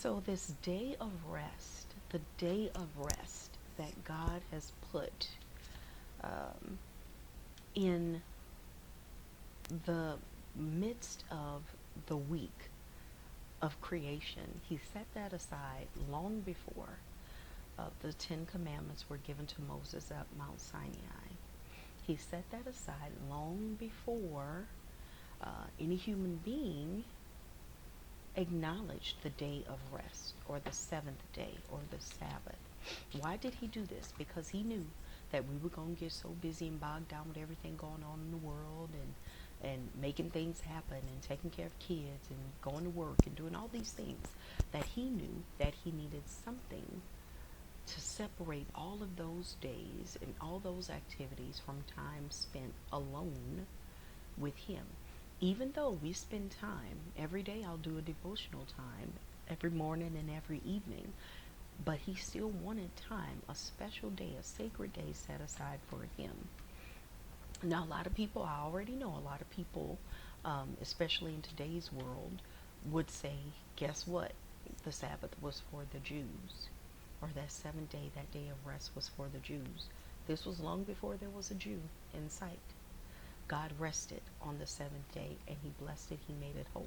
So, this day of rest, the day of rest that God has put um, in the midst of the week of creation, He set that aside long before the Ten Commandments were given to Moses at Mount Sinai. He set that aside long before any human being acknowledged the day of rest or the seventh day or the Sabbath. Why did he do this? Because he knew that we were going to get so busy and bogged down with everything going on in the world and making things happen and taking care of kids and going to work and doing all these things that he knew that he needed something to separate all of those days and all those activities from time spent alone with him. Even though we spend time every day, I'll do a devotional time every morning and every evening, but he still wanted time, a special day, a sacred day set aside for him. Now, a lot of people, I already know, a lot of people, especially in today's world, would say, guess what? The Sabbath was for the Jews, or that seventh day, that day of rest was for the Jews. This was long before there was a Jew in sight. God rested on the seventh day and he blessed it, he made it holy.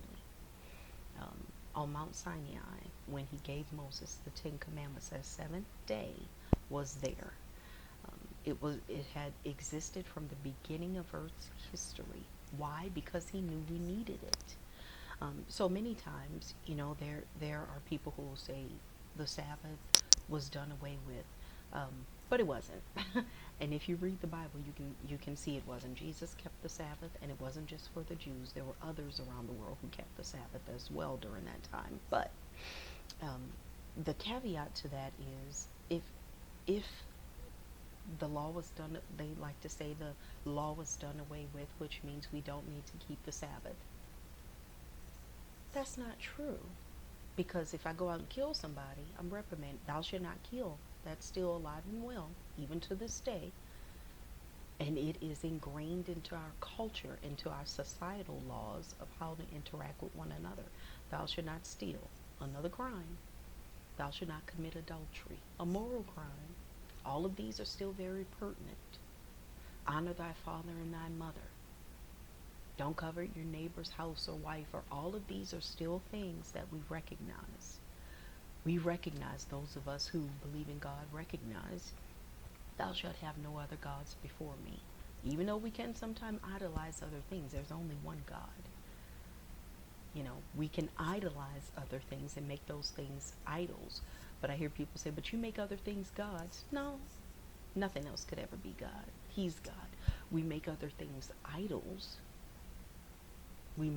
On Mount Sinai, when he gave Moses the Ten Commandments, that seventh day was there. It had existed from the beginning of Earth's history. Why? Because he knew we needed it. So many times, there are people who will say the Sabbath was done away with, but it wasn't. And if you read the Bible, you can see it wasn't. Jesus kept the Sabbath, and it wasn't just for the Jews. There were others around the world who kept the Sabbath as well during that time. But um, the caveat to that is if the law was done, they like to say the law was done away with, which means we don't need to keep the Sabbath. That's not true. Because if I go out and kill somebody, I'm reprimanded. Thou shalt not kill. That's still alive and well, even to this day. And it is ingrained into our culture, into our societal laws of how to interact with one another. Thou shalt not steal. Another crime. Thou shalt not commit adultery. A moral crime. All of these are still very pertinent. Honor thy father and thy mother. Don't covet your neighbor's house or wife, or all of these are still things that we recognize. We recognize, those of us who believe in God recognize, thou shalt have no other gods before me. Even though we can sometimes idolize other things, there's only one God. We can idolize other things and make those things idols. But I hear people say, but you make other things gods. No, nothing else could ever be God. He's God. We make other things idols. We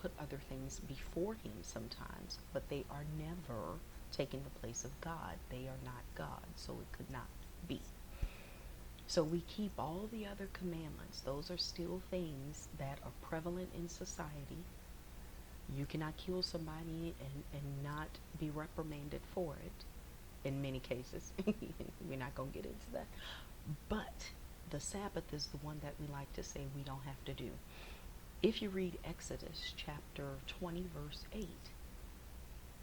put other things before him sometimes, but they are never taking the place of God. They are not God, so it could not be. So we keep all the other commandments. Those are still things that are prevalent in society. You cannot kill somebody and not be reprimanded for it in many cases. We're not going to get into that. But the Sabbath is the one that we like to say we don't have to do. If you read Exodus chapter 20, verse 8,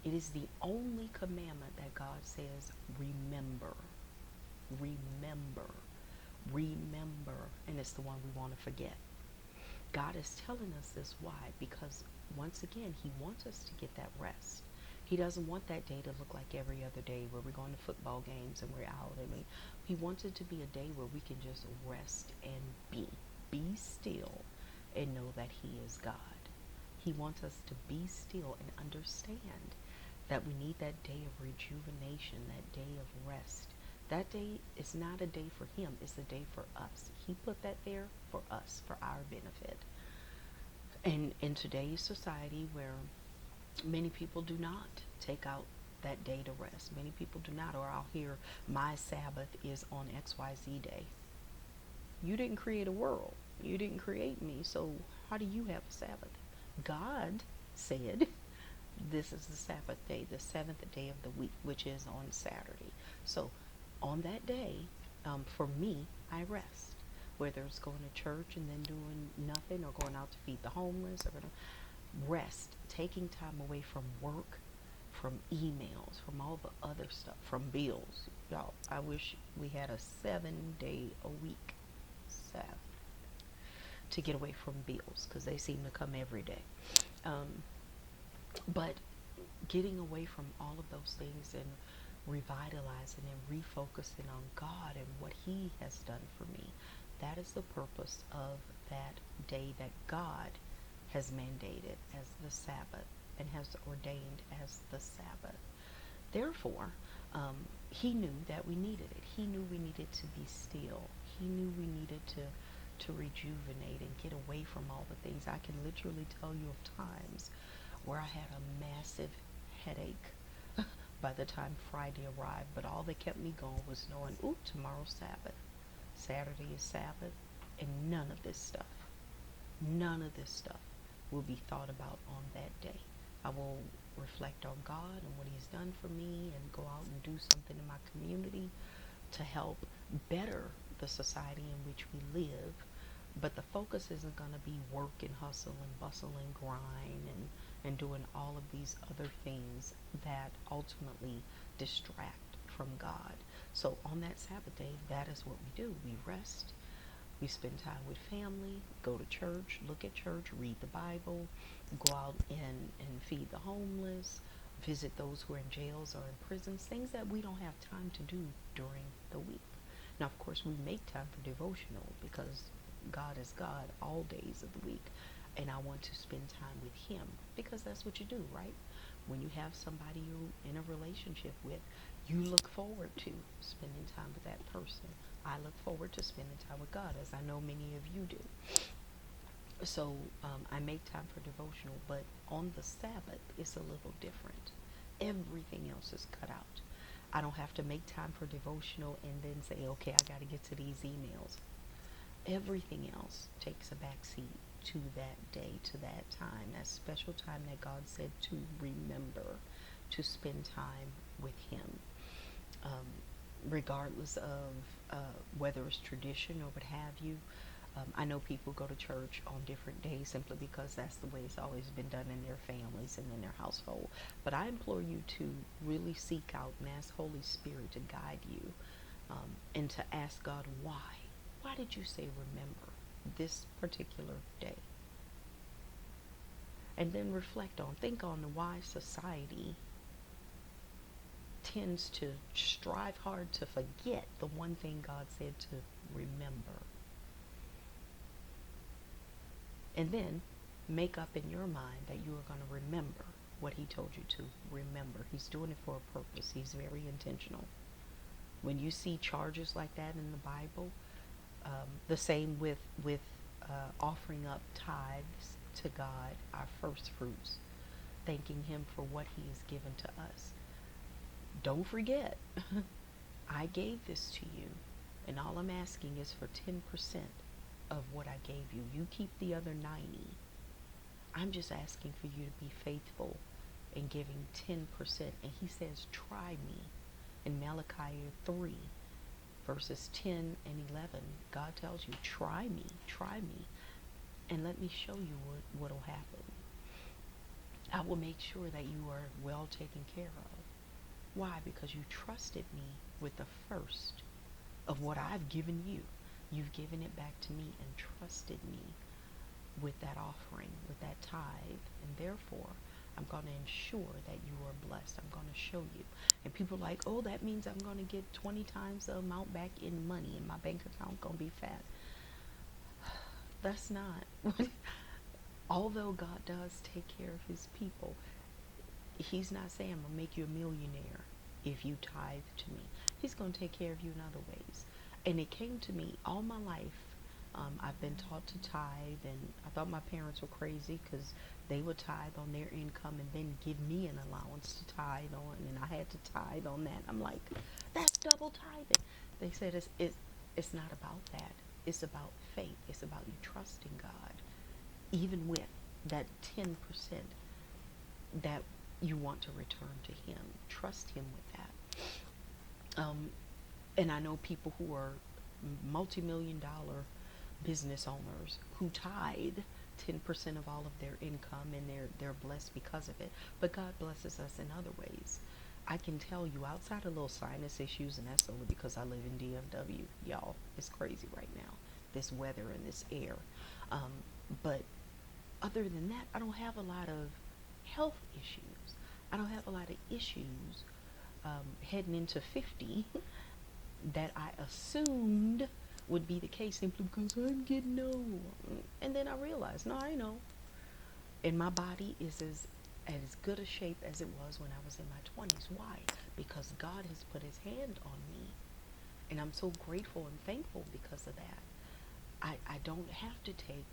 it is the only commandment that God says, remember, remember, remember. And it's the one we want to forget. God is telling us this. Why? Because once again, he wants us to get that rest. He doesn't want that day to look like every other day where we're going to football games and we're out. He wants it to be a day where we can just rest and be still and know that he is God. He wants us to be still and understand that we need that day of rejuvenation, that day of rest. That day is not a day for him, it's a day for us. He put that there for us, for our benefit. And in today's society where many people do not take out that day to rest, many people do not, or I'll hear my Sabbath is on XYZ day. You didn't create a world. You didn't create me, so how do you have a Sabbath? God said this is the Sabbath day, the seventh day of the week, which is on Saturday. So on that day, for me, I rest. Whether it's going to church and then doing nothing, or going out to feed the homeless, or rest, taking time away from work, from emails, from all the other stuff, from bills. Y'all, I wish we had a 7 day a week Sabbath to get away from bills because they seem to come every day. Um, but getting away from all of those things and revitalizing and refocusing on God and what He has done for me, that is the purpose of that day that God has mandated as the Sabbath and has ordained as the Sabbath. Therefore, He knew that we needed it. He knew we needed to be still. He knew we needed to rejuvenate and get away from all the things. I can literally tell you of times where I had a massive headache by the time Friday arrived, but all that kept me going was knowing, ooh, tomorrow's Sabbath. Saturday is Sabbath, and none of this stuff will be thought about on that day. I will reflect on God and what He's done for me and go out and do something in my community to help better the society in which we live. But the focus isn't going to be work and hustle and bustle and grind and doing all of these other things that ultimately distract from God. So on that Sabbath day, that is what we do. We rest, we spend time with family, go to church, look at church, read the Bible, go out and feed the homeless, visit those who are in jails or in prisons, things that we don't have time to do during the week. Now, of course, we make time for devotional because God is God all days of the week, and I want to spend time with Him because that's what you do, right? When you have somebody you're in a relationship with, you look forward to spending time with that person. I look forward to spending time with God, as I know many of you do. So I make time for devotional, but on the Sabbath, it's a little different. Everything else is cut out. I don't have to make time for devotional and then say, okay, I got to get to these emails. Everything else takes a backseat to that day, to that time, that special time that God said to remember, to spend time with Him. Regardless of whether it's tradition or what have you. I know people go to church on different days simply because that's the way it's always been done in their families and in their household. But I implore you to really seek out and ask Holy Spirit to guide you and to ask God why. Why did you say remember this particular day? And then reflect on, think on why society tends to strive hard to forget the one thing God said to remember. And then make up in your mind that you are going to remember what He told you to remember. He's doing it for a purpose. He's very intentional. When you see charges like that in the Bible, the same with offering up tithes to God, our first fruits, thanking Him for what He has given to us. Don't forget, I gave this to you, and all I'm asking is for 10% of what I gave you. You keep the other 90. I'm just asking for you to be faithful in giving 10%. And He says, try me. In Malachi 3, verses 10 and 11, God tells you, try me, and let me show you what will happen. I will make sure that you are well taken care of. Why? Because you trusted me with the first of what I've given you. You've given it back to me and trusted me with that offering, with that tithe. And therefore, I'm going to ensure that you are blessed. I'm going to show you. And people are like, oh, that means I'm going to get 20 times the amount back in money and my bank account going to be fat. That's not. Although God does take care of His people, He's not saying I'm going to make you a millionaire if you tithe to me. He's going to take care of you in other ways. And it came to me all my life. I've been taught to tithe, and I thought my parents were crazy because they would tithe on their income and then give me an allowance to tithe on, and I had to tithe on that. I'm like, that's double tithing. They said it's not about that. It's about faith. It's about you trusting God, even with that 10% that you want to return to Him. Trust Him with that. And I know people who are multi-million-dollar business owners who tithe 10% of all of their income, and they're blessed because of it. But God blesses us in other ways. I can tell you, outside of little sinus issues, and that's only because I live in DFW, y'all. It's crazy right now, this weather and this air. Um, but other than that, I don't have a lot of health issues. I don't have a lot of issues heading into 50 that I assumed would be the case simply because I'm getting old. And then I realized, no, I know. And my body is as good a shape as it was when I was in my 20s. Why? Because God has put his hand on me. And I'm so grateful and thankful because of that. I don't have to take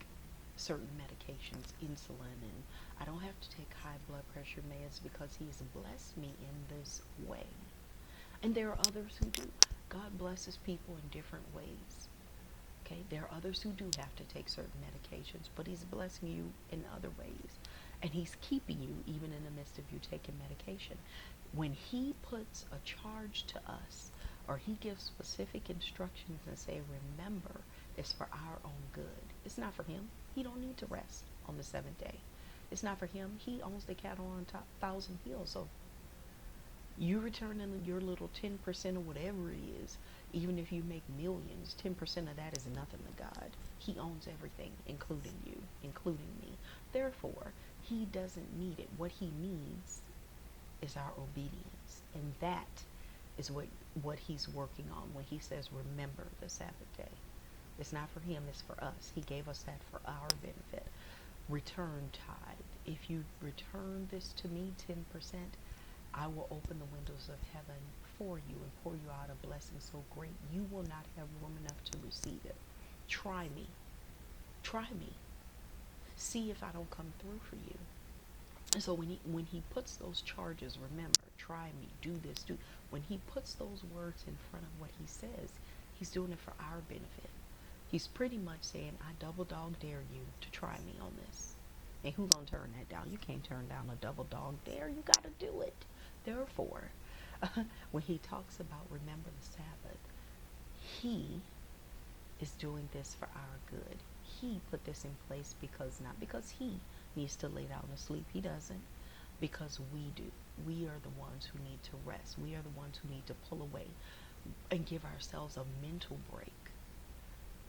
certain medications, insulin, and I don't have to take high blood pressure meds because he's blessed me in this way. And there are others who do. God blesses people in different ways. Okay, there are others who do have to take certain medications, but he's blessing you in other ways. And he's keeping you even in the midst of you taking medication. When he puts a charge to us, or he gives specific instructions and say, remember, it's for our own good. It's not for him. He don't need to rest on the seventh day. It's not for him. He owns the cattle on top 1,000 hills. So you return in your little 10% or whatever it is, even if you make millions, 10% of that is nothing to God. He owns everything, including you, including me. Therefore, he doesn't need it. What he needs is our obedience. And that is what he's working on when he says, remember the Sabbath day. It's not for him, it's for us. He gave us that for our benefit. Return tithe. If you return this to me, 10%, I will open the windows of heaven for you and pour you out a blessing so great you will not have room enough to receive it. Try me. Try me. See if I don't come through for you. And so when he puts those charges, remember, try me, do this, do. When he puts those words in front of what he says, he's doing it for our benefit. He's pretty much saying, I double dog dare you to try me on this. And who's gonna turn that down? You can't turn down a double dog dare. You gotta do it. Therefore, when he talks about remember the Sabbath, he is doing this for our good. He put this in place not because he needs to lay down and sleep. He doesn't. Because we do. We are the ones who need to rest. We are the ones who need to pull away and give ourselves a mental break.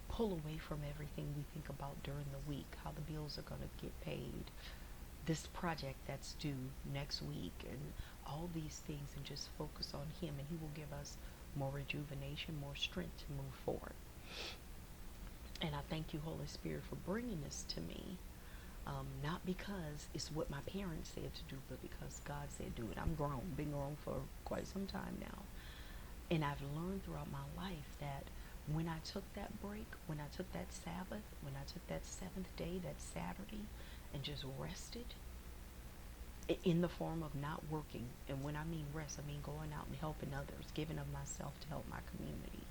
Pull away from everything we think about during the week, how the bills are going to get paid, this project that's due next week, and all these things, and just focus on him, and he will give us more rejuvenation, more strength to move forward. And I thank you, Holy Spirit, for bringing this to me. Not because it's what my parents said to do, but because God said do it. I'm grown, been grown for quite some time now. And I've learned throughout my life that when I took that break, when I took that Sabbath, when I took that seventh day, that Saturday, and just rested in the form of not working. And when I mean rest, I mean going out and helping others, giving of myself to help my community.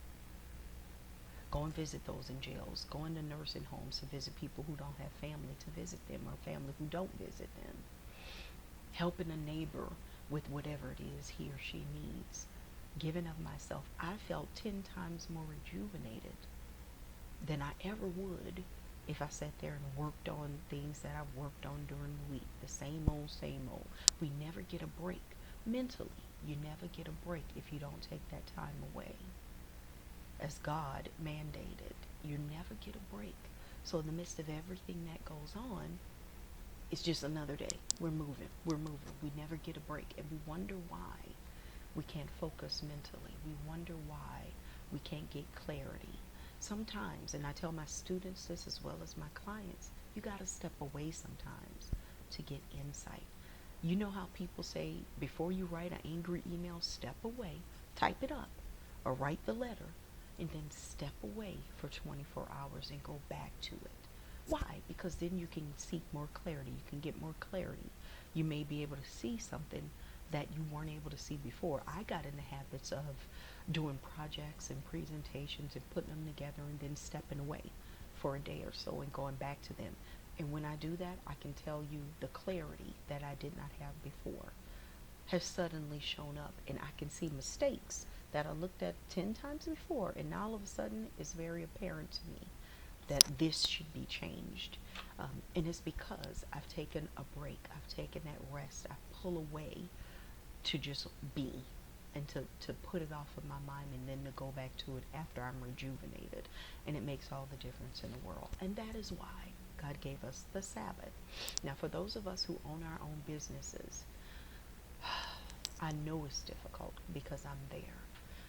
Go and visit those in jails. Go into nursing homes to visit people who don't have family to visit them, or family who don't visit them. Helping a neighbor with whatever it is he or she needs. Giving of myself. I felt 10 times more rejuvenated than I ever would if I sat there and worked on things that I've worked on during the week. The same old, same old. We never get a break. Mentally, you never get a break if you don't take that time away. As God mandated, you never get a break. So in the midst of everything that goes on, it's just another day. We're moving. We never get a break. And we wonder why we can't focus mentally. We wonder why we can't get clarity. Sometimes, and I tell my students this as well as my clients, you got to step away sometimes to get insight. You know how people say, before you write an angry email, step away, type it up, or write the letter, and then step away for 24 hours and go back to it. Why? Because then you can seek more clarity. You can get more clarity. You may be able to see something that you weren't able to see before. I got in the habits of doing projects and presentations and putting them together and then stepping away for a day or so and going back to them. And when I do that, I can tell you the clarity that I did not have before has suddenly shown up, and I can see mistakes that I looked at 10 times before, and now all of a sudden it's very apparent to me. that this should be changed. And it's because I've taken a break, I've taken that rest, I pull away to just be and to put it off of my mind and then to go back to it after I'm rejuvenated. And it makes all the difference in the world. And that is why God gave us the Sabbath. Now, for those of us who own our own businesses, I know it's difficult because I'm there.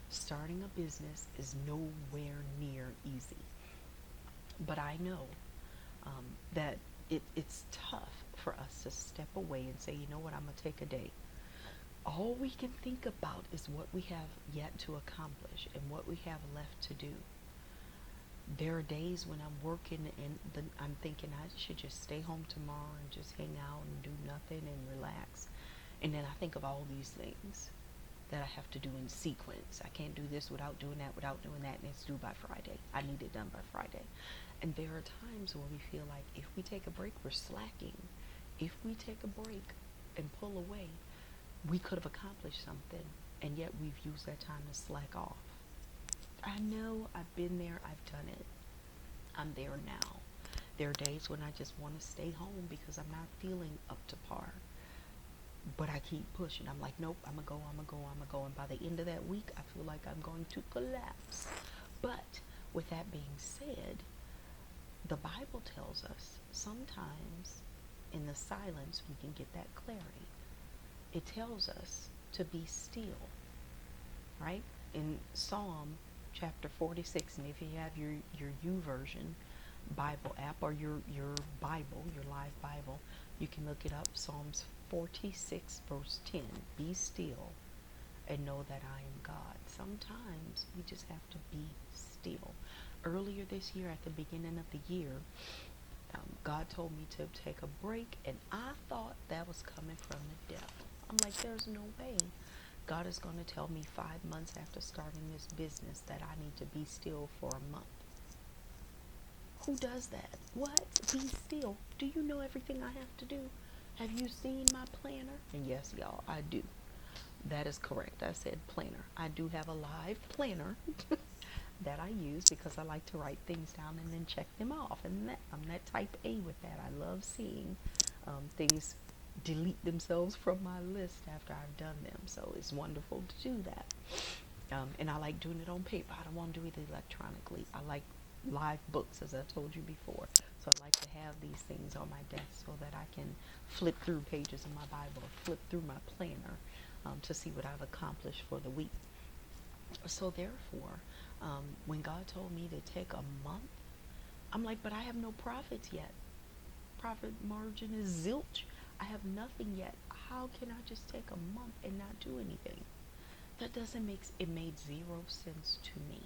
Starting a business is nowhere near easy. But I know that it's tough for us to step away and say, you know what, I'm going to take a day. All we can think about is what we have yet to accomplish and what we have left to do. There are days when I'm working and I'm thinking I should just stay home tomorrow and just hang out and do nothing and relax. And then I think of all these things that I have to do in sequence. I can't do this without doing that, and it's due by Friday. I need it done by Friday. And there are times where we feel like if we take a break, we're slacking. If we take a break and pull away, we could have accomplished something, and yet we've used that time to slack off. I know, I've been there, I've done it. I'm there now. There are days when I just want to stay home because I'm not feeling up to par. But I keep pushing. I'm like, nope, I'm going to go. And by the end of that week, I feel like I'm going to collapse. But with that being said, the Bible tells us sometimes in the silence we can get that clarity. It tells us to be still, right? In Psalm chapter 46, and if you have your YouVersion Bible app or your Bible, your live Bible, you can look it up. Psalms 46 verse 10, be still and know that I am God. Sometimes we just have to be still. Earlier this year, at the beginning of the year, God told me to take a break, and I thought that was coming from the devil. I'm like, there's no way God is going to tell me 5 months after starting this business that I need to be still for a month. Who does that? What? Be still. Do you know everything I have to do? Have you seen my planner? And yes, y'all, I do. That is correct. I said planner. I do have a live planner that I use because I like to write things down and then check them off. And I'm that type A with that. I love seeing things delete themselves from my list after I've done them. So it's wonderful to do that. And I like doing it on paper. I don't want to do it electronically. I like live books, as I told you before. So I like to have these things on my desk so that I can flip through pages of my Bible, flip through my planner to see what I've accomplished for the week. So therefore, when God told me to take a month, I'm like, but I have no profits yet. Profit margin is zilch. I have nothing yet. How can I just take a month and not do anything? That doesn't make, it made zero sense to me.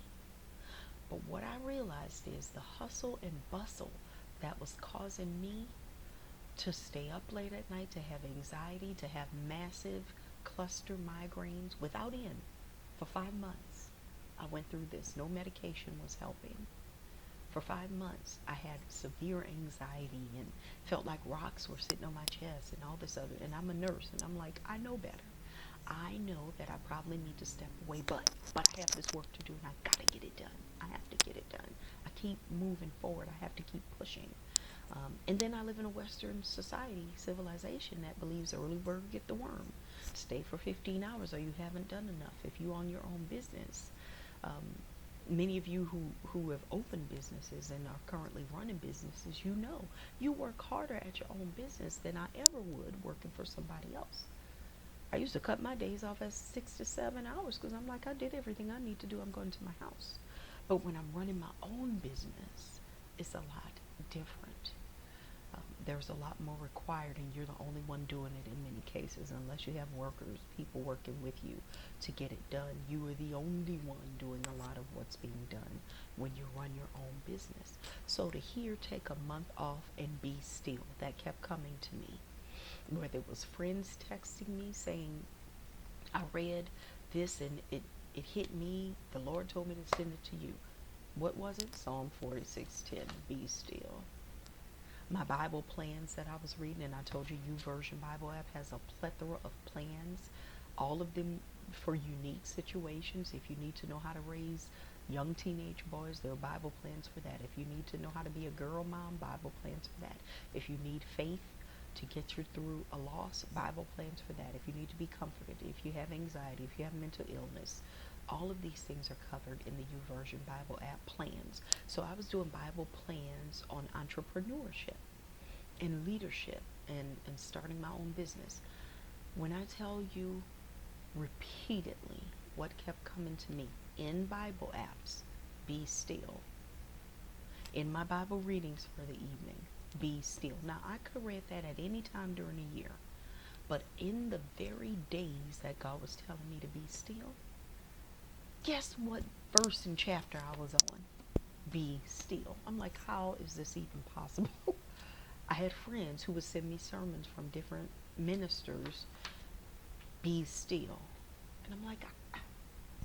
But what I realized is the hustle and bustle that was causing me to stay up late at night, to have anxiety, to have massive cluster migraines without end for 5 months. I went through this. No medication was helping. For 5 months, I had severe anxiety and felt like rocks were sitting on my chest and all this other. And I'm a nurse, and I'm like, I know better. I know that I probably need to step away, but I have this work to do, and I gotta get it done. I have to get it done. I keep moving forward. I have to keep pushing. And then I live in a Western society, civilization that believes early bird get the worm. Stay for 15 hours or you haven't done enough. If you own your own business, many of you who have opened businesses and are currently running businesses, you know you work harder at your own business than I ever would working for somebody else. I used to cut my days off at 6 to 7 hours because I'm like, I did everything I need to do. I'm going to my house. But when I'm running my own business, it's a lot different. There's a lot more required, and you're the only one doing it in many cases, unless you have workers, people working with you to get it done. You are the only one doing a lot of what's being done when you run your own business. So to hear take a month off and be still, that kept coming to me. Whether it was friends texting me saying, I read this and it hit me, the Lord told me to send it to you. What was it? Psalm 46:10, be still. My Bible plans that I was reading, and I told you YouVersion Bible app has a plethora of plans, all of them for unique situations. If you need to know how to raise Young teenage boys, there are Bible plans for that. If you need to know how to be a girl mom, Bible plans for that. If you need faith to get you through a loss, Bible plans for that. If you need to be comforted, if you have anxiety, if you have mental illness, all of these things are covered in the YouVersion Bible app plans. So I was doing Bible plans on entrepreneurship and leadership and starting my own business. When I tell you repeatedly what kept coming to me in Bible apps, be still. In my Bible readings for the evening, be still. Now, I could have read that at any time during the year, but in the very days that God was telling me to be still, guess what verse and chapter I was on? Be still. I'm like, how is this even possible? I had friends who would send me sermons from different ministers, be still. And I'm like,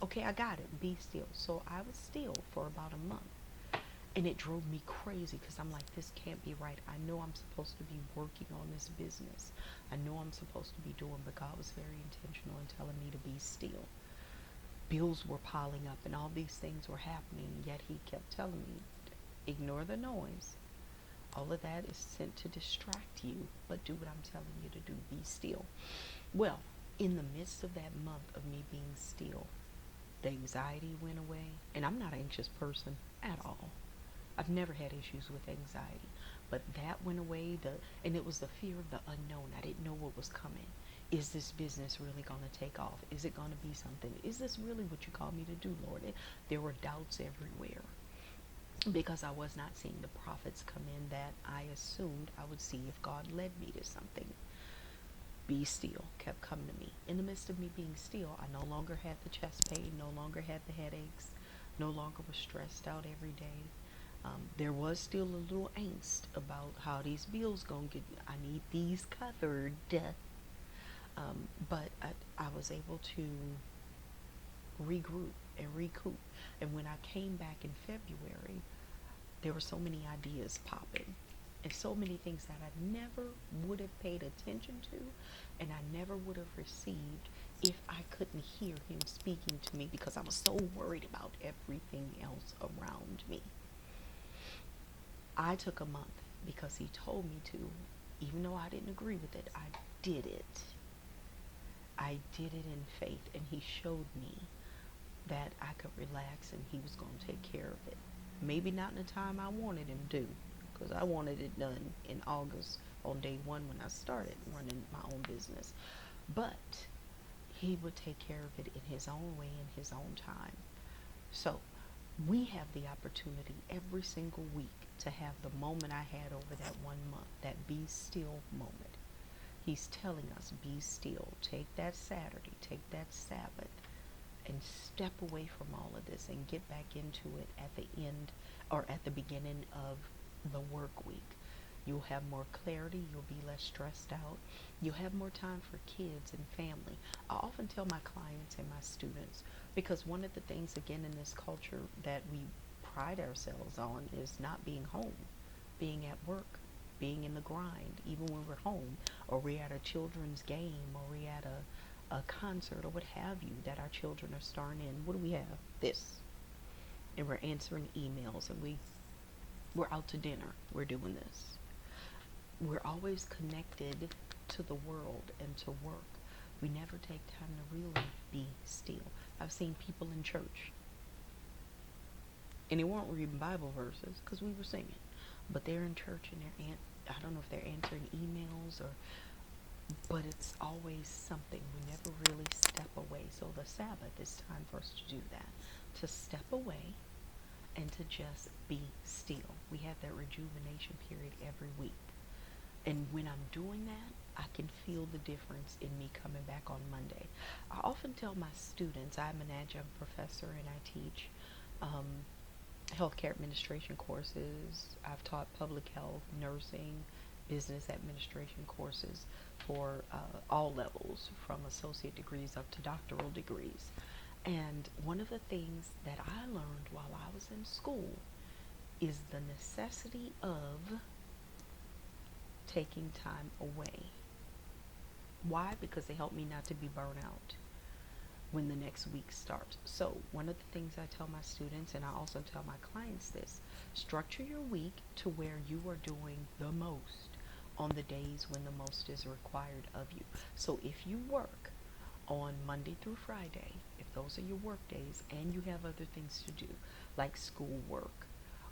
okay, I got it, be still. So I was still for about a month. And it drove me crazy because I'm like, this can't be right. I know I'm supposed to be working on this business. I know I'm supposed to be doing, but God was very intentional in telling me to be still. Bills were piling up and all these things were happening, yet he kept telling me, ignore the noise. All of that is sent to distract you, but do what I'm telling you to do, be still. Well, in the midst of that month of me being still, the anxiety went away, and I'm not an anxious person at all. I've never had issues with anxiety, but that went away, and it was the fear of the unknown. I didn't know what was coming. Is this business really going to take off? Is it going to be something? Is this really what you call me to do, Lord? There were doubts everywhere because I was not seeing the prophets come in that I assumed I would see if God led me to something. Be still kept coming to me. In the midst of me being still, I no longer had the chest pain, no longer had the headaches, no longer was stressed out every day. There was still a little angst about how these bills gonna get. I need these covered, but I was able to regroup and recoup. And when I came back in February, there were so many ideas popping and so many things that I never would have paid attention to and I never would have received if I couldn't hear him speaking to me because I was so worried about everything else around me. I took a month because he told me to. Even though I didn't agree with it, I did it. I did it in faith, and he showed me that I could relax and he was going to take care of it. Maybe not in the time I wanted him to, because I wanted it done in August on day one when I started running my own business. But he would take care of it in his own way, in his own time. So we have the opportunity every single week to have the moment I had over that 1 month, that be still moment. He's telling us, be still. Take that Saturday, take that Sabbath, and step away from all of this and get back into it at the end or at the beginning of the work week. You'll have more clarity. You'll be less stressed out. You'll have more time for kids and family. I often tell my clients and my students, because one of the things, again, in this culture that we pride ourselves on is not being home, being at work, being in the grind, even when we're home, or we're at a children's game, or we're at a concert, or what have you, that our children are starring in. What do we have? This. And we're answering emails, and we're out to dinner. We're doing this. We're always connected to the world and to work. We never take time to really be still. I've seen people in church, and they weren't reading Bible verses because we were singing, but they're in church and I don't know if they're answering emails but it's always something. We never really step away. So the Sabbath is time for us to do that, to step away and to just be still. We have that rejuvenation period every week. And when I'm doing that, I can feel the difference in me coming back on Monday. I often tell my students, I'm an adjunct professor and I teach healthcare administration courses. I've taught public health, nursing, business administration courses for all levels, from associate degrees up to doctoral degrees. And one of the things that I learned while I was in school is the necessity of taking time away. Why? Because they help me not to be burnt out. when the next week starts. So, one of the things I tell my students, and I also tell my clients this, structure your week to where you are doing the most on the days when the most is required of you. So, if you work on Monday through Friday, if those are your work days, and you have other things to do, like schoolwork,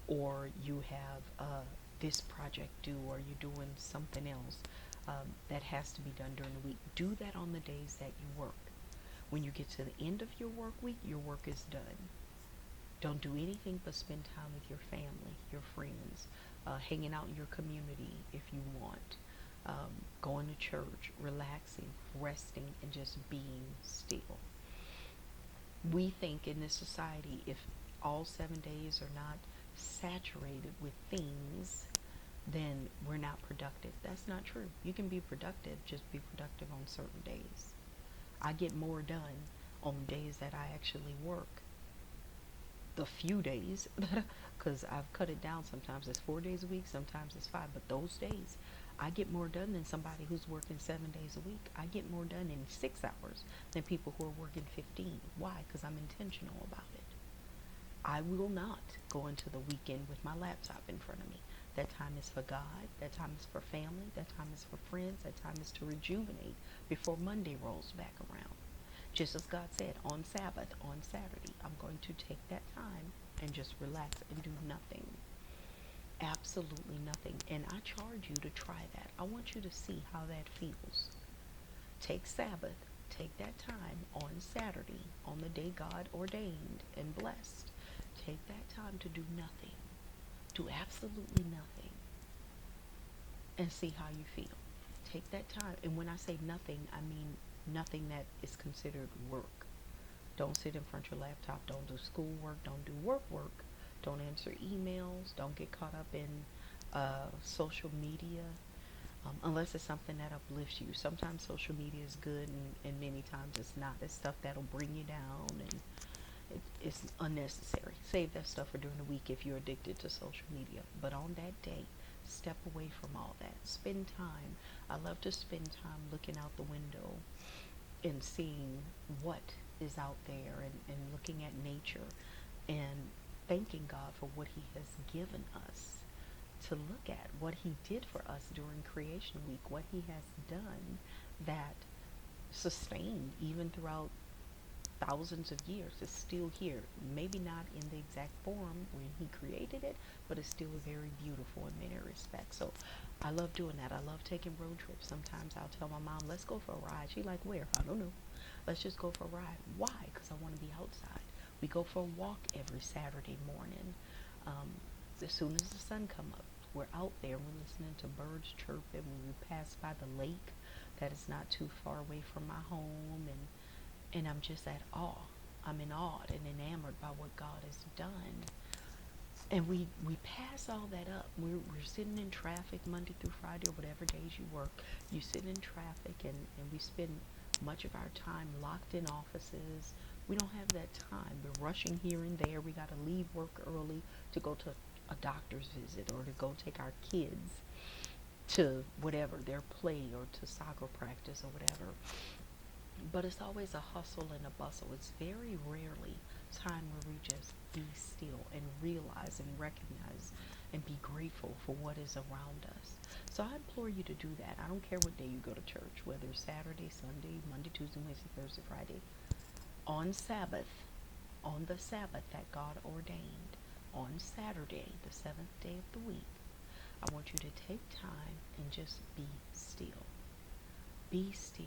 or you have this project due, or you're doing something else that has to be done during the week, do that on the days that you work. When you get to the end of your work week, your work is done. Don't do anything but spend time with your family, your friends, hanging out in your community if you want, going to church, relaxing, resting, and just being still. We think in this society, if all 7 days are not saturated with things, then we're not productive. That's not true. You can be productive, just be productive on certain days. I get more done on days that I actually work. The few days, because I've cut it down. Sometimes it's 4 days a week, sometimes it's five. But those days, I get more done than somebody who's working 7 days a week. I get more done in 6 hours than people who are working 15. Why? Because I'm intentional about it. I will not go into the weekend with my laptop in front of me. That time is for God. That time is for family. That time is for friends. That time is to rejuvenate before Monday rolls back around. Just as God said, on Sabbath, on Saturday, I'm going to take that time and just relax and do nothing. Absolutely nothing. And I charge you to try that. I want you to see how that feels. Take Sabbath. Take that time on Saturday, on the day God ordained and blessed. Take that time to do nothing. Do absolutely nothing. And see how you feel. Take that time. And when I say nothing, I mean nothing that is considered work. Don't sit in front of your laptop. Don't do schoolwork. Don't do work. Don't answer emails. Don't get caught up in social media unless it's something that uplifts you. Sometimes social media is good, and many times it's not. It's stuff that'll bring you down, and it's unnecessary. Save that stuff for during the week if you're addicted to social media. But on that day, step away from all that. Spend time. I love to spend time looking out the window and seeing what is out there, and looking at nature and thanking God for what He has given us to look at, what He did for us during creation week, what He has done that sustained even throughout thousands of years. It's still here. Maybe not in the exact form when He created it, but it's still very beautiful in many respects. So I love doing that. I love taking road trips. Sometimes I'll tell my mom, let's go for a ride. She like, where? I don't know. Let's just go for a ride. Why? Because I want to be outside. We go for a walk every Saturday morning. As soon as the sun come up, we're out there. We're listening to birds chirping. When we pass by the lake that is not too far away from my home, and I'm just at awe. I'm in awe and enamored by what God has done. And we pass all that up. We're sitting in traffic Monday through Friday, or whatever days you work. You sit in traffic, and we spend much of our time locked in offices. We don't have that time. We're rushing here and there. We got to leave work early to go to a doctor's visit, or to go take our kids to whatever, their play, or to soccer practice, or whatever. But it's always a hustle and a bustle. It's very rarely time where we just be still and realize and recognize and be grateful for what is around us. So I implore you to do that. I don't care what day you go to church, whether it's Saturday, Sunday, Monday, Tuesday, Wednesday, Thursday, Friday. On Sabbath, on the Sabbath that God ordained, on Saturday, the seventh day of the week, I want you to take time and just be still. Be still.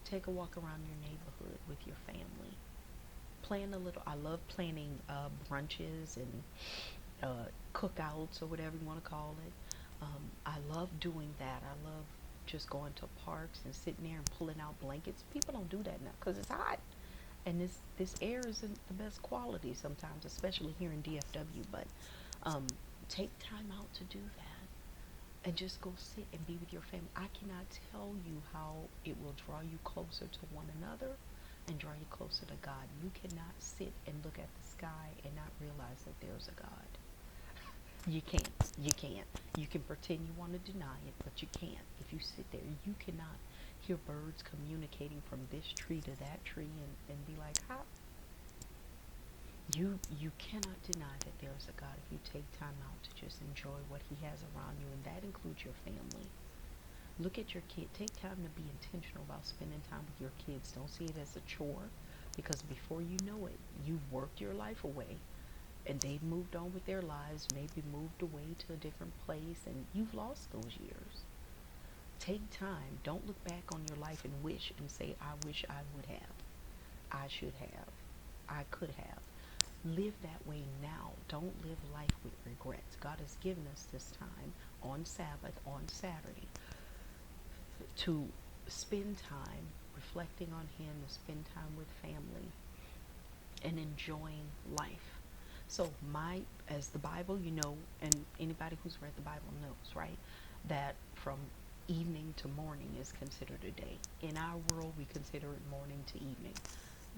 Take a walk around your neighborhood with your family. Plan a little. I love planning brunches and cookouts, or whatever you want to call it. I love doing that. I love just going to parks and sitting there and pulling out blankets. People don't do that now because it's hot, and this air isn't the best quality sometimes, especially here in DFW. But take time out to do that. And just go sit and be with your family. I cannot tell you how it will draw you closer to one another and draw you closer to God. You cannot sit and look at the sky and not realize that there's a God. You can't. You can't. You can pretend you want to deny it, but you can't. If you sit there, you cannot hear birds communicating from this tree to that tree, and be like, how? You cannot deny that there is a God if you take time out to just enjoy what he has around you, and that includes your family. Look at your kid. Take time to be intentional about spending time with your kids. Don't see it as a chore, because before you know it, you've worked your life away and they've moved on with their lives, maybe moved away to a different place, and you've lost those years. Take time. Don't look back on your life and wish I would have. I should have. I could have. Live that way now. Don't live life with regrets. God has given us this time on Sabbath, on Saturday, to spend time reflecting on him, to spend time with family and enjoying life. So as the Bible, and anybody who's read the Bible knows, right, that from evening to morning is considered a day. In our world, we consider it morning to evening.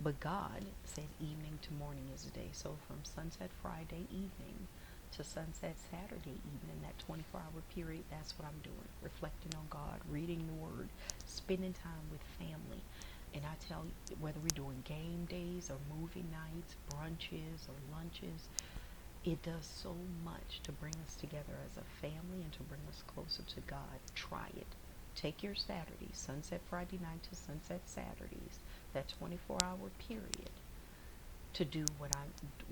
But God said evening to morning is a day. So from sunset Friday evening to sunset Saturday evening, that 24-hour period, that's what I'm doing. Reflecting on God, reading the Word, spending time with family. And I tell you, whether we're doing game days or movie nights, brunches or lunches, it does so much to bring us together as a family and to bring us closer to God. Try it. Take your Saturdays, sunset Friday night to sunset Saturdays, that 24-hour period, to do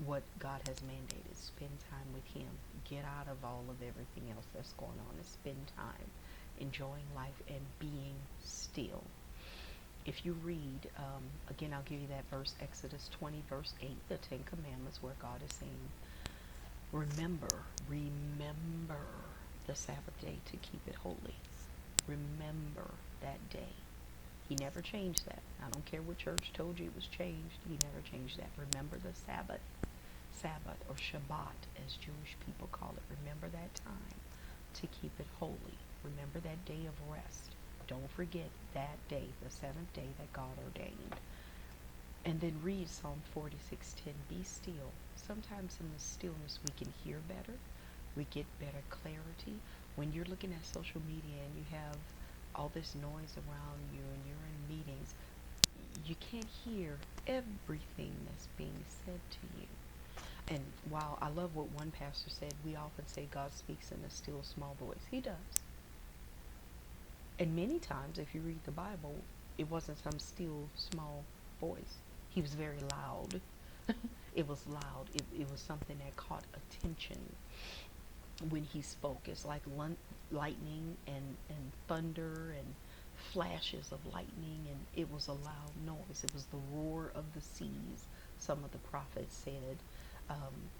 what God has mandated. Spend time with him. Get out of all of everything else that's going on and spend time enjoying life and being still. If you read, again, I'll give you that verse, Exodus 20, verse 8, the Ten Commandments, where God is saying, remember the Sabbath day to keep it holy. Remember that day. He never changed that. I don't care what church told you it was changed. He never changed that. Remember the Sabbath or Shabbat, as Jewish people call it. Remember that time to keep it holy. Remember that day of rest. Don't forget that day, the seventh day that God ordained. And then read Psalm 46:10. Be still. Sometimes in the stillness we can hear better. We get better clarity. When you're looking at social media and you have all this noise around you and you're in meetings, you can't hear everything that's being said to you. And while I love what one pastor said, we often say God speaks in a still small voice. He does. And many times, if you read the Bible, it wasn't some still small voice. He was very loud. It was loud. It was something that caught attention when he spoke. It's like lightning and thunder and flashes of lightning, and it was a loud noise. It was the roar of the seas, some of the prophets said.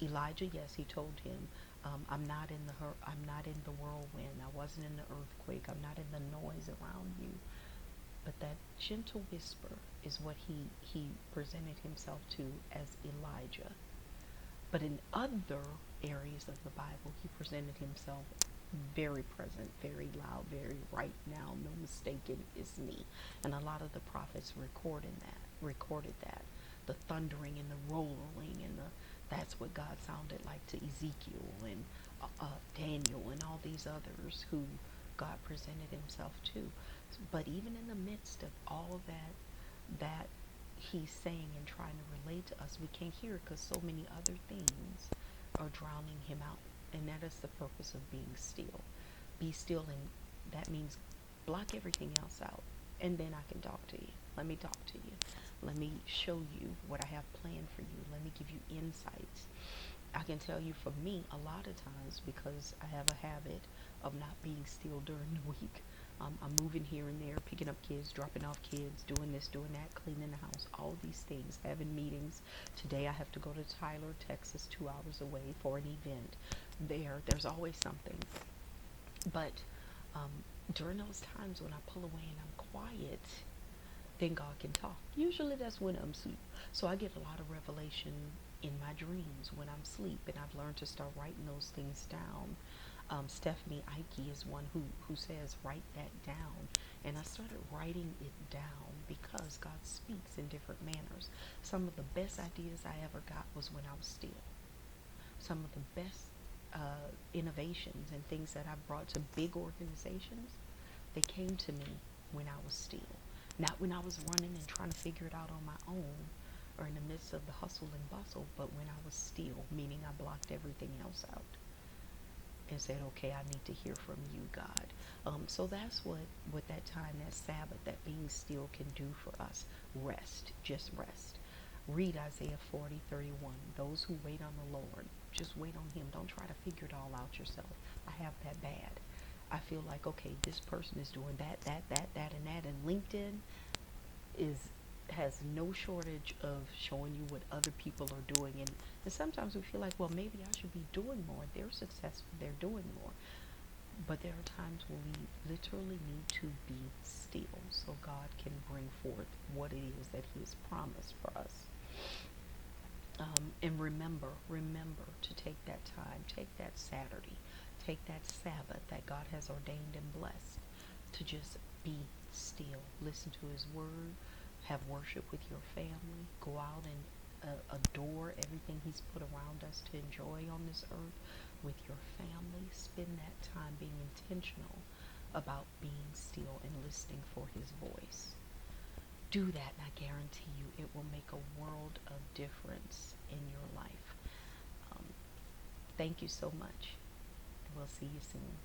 Elijah, yes, he told him, I'm not in the whirlwind. I wasn't in the earthquake. I'm not in the noise around you. But that gentle whisper is what he presented himself to as Elijah. But in other areas of the Bible, he presented himself very present, very loud, very right now, no mistaking, it's me. And a lot of the prophets recorded that. The thundering and the rolling and that's what God sounded like to Ezekiel and Daniel and all these others who God presented himself to. But even in the midst of all that he's saying and trying to relate to us, we can't hear it because so many other things are drowning him out. And that is the purpose of being still. Be still, and that means block everything else out. And then I can talk to you. Let me talk to you. Let me show you what I have planned for you. Let me give you insights. I can tell you, for me, a lot of times, because I have a habit of not being still during the week, I'm moving here and there, picking up kids, dropping off kids, doing this, doing that, cleaning the house, all these things, having meetings. Today I have to go to Tyler, Texas, 2 hours away for an event. There's always something. But during those times when I pull away and I'm quiet, then God can talk. Usually that's when I'm asleep. So I get a lot of revelation in my dreams when I'm asleep, and I've learned to start writing those things down. Stephanie Ike is one who says, write that down. And I started writing it down because God speaks in different manners. Some of the best ideas I ever got was when I was still. Some of the best innovations and things that I brought to big organizations, they came to me when I was still. Not when I was running and trying to figure it out on my own or in the midst of the hustle and bustle, but when I was still, meaning I blocked everything else out and said, okay, I need to hear from you, God. So that's what that time, that Sabbath, that being still can do for us. Rest, just rest. Read Isaiah 40:31. Those who wait on the Lord, just wait on him. Don't try to figure it all out yourself. I have that bad. I feel like, okay, this person is doing that, and that. And LinkedIn is has no shortage of showing you what other people are doing. And sometimes we feel like, well, maybe I should be doing more. They're successful. They're doing more. But there are times when we literally need to be still so God can bring forth what it is that he has promised for us. And remember to take that time, take that Saturday, take that Sabbath that God has ordained and blessed to just be still. Listen to his word, have worship with your family, go out and adore everything he's put around us to enjoy on this earth with your family. Spend that time being intentional about being still and listening for his voice. Do that, and I guarantee you it will make a world of difference in your life. Um, Thank you so much, and we'll see you soon.